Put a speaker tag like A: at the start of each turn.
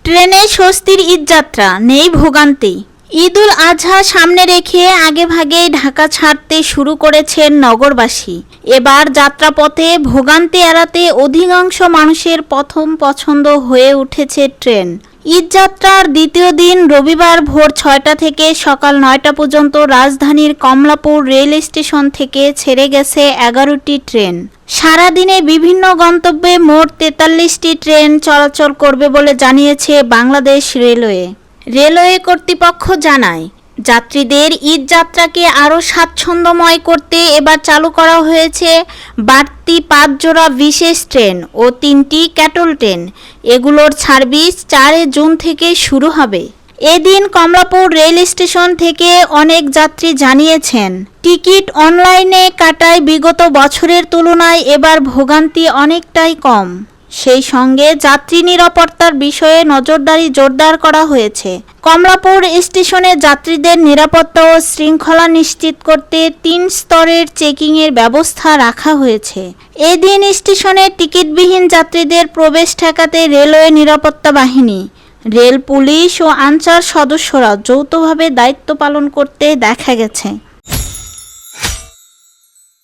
A: ট্রেনে স্বস্তির ঈদযাত্রা, নেই ভোগান্তি। ঈদ উল আজহা সামনে রেখে আগেভাগেই ঢাকা ছাড়তে শুরু করেছেন নগরবাসী। এবার যাত্রাপথে ভোগান্তি এড়াতে অধিকাংশ মানুষের প্রথম পছন্দ হয়ে উঠেছে ট্রেন। ঈদযাত্রার দ্বিতীয় দিন রবিবার ভোর ৬টা থেকে সকাল ৯টা পর্যন্ত রাজধানীর কমলাপুর রেল স্টেশন থেকে ছেড়ে গেছে ১১টি ট্রেন। সারাদিনে বিভিন্ন গন্তব্যে মোট ৪৩টি ট্রেন চলাচল করবে বলে জানিয়েছে বাংলাদেশ রেলওয়ে। রেলওয়ে কর্তৃপক্ষ জানায়, যাত্রীদের ঈদযাত্রাকে আরও স্বাচ্ছন্দ্যময় করতে এবার চালু করা হয়েছে বাড়তি ৫ জোড়া বিশেষ ট্রেন ও ৩টি ক্যাটল ট্রেন। এগুলোর সার্ভিস ৪ জুন থেকে শুরু হবে। এদিন কমলাপুর রেল স্টেশন থেকে অনেক যাত্রী জানিয়েছেন, টিকিট অনলাইনে কাটায় বিগত বছরের তুলনায় এবার ভোগান্তি অনেকটাই কম। সেই সঙ্গে যাত্রী নিরাপত্তার বিষয়ে নজরদারি জোরদার করা হয়েছে। কমলাপুর স্টেশনে যাত্রীদের নিরাপত্তা ও শৃঙ্খলা নিশ্চিত করতে ৩ স্তরের চেকিংয়ের ব্যবস্থা রাখা হয়েছে। এদিন স্টেশনে টিকিটবিহীন যাত্রীদের প্রবেশ ঠেকাতে রেলওয়ে নিরাপত্তা বাহিনী, রেল পুলিশ ও আনসার সদস্যরা যৌথভাবে দায়িত্ব পালন করতে দেখা গেছে।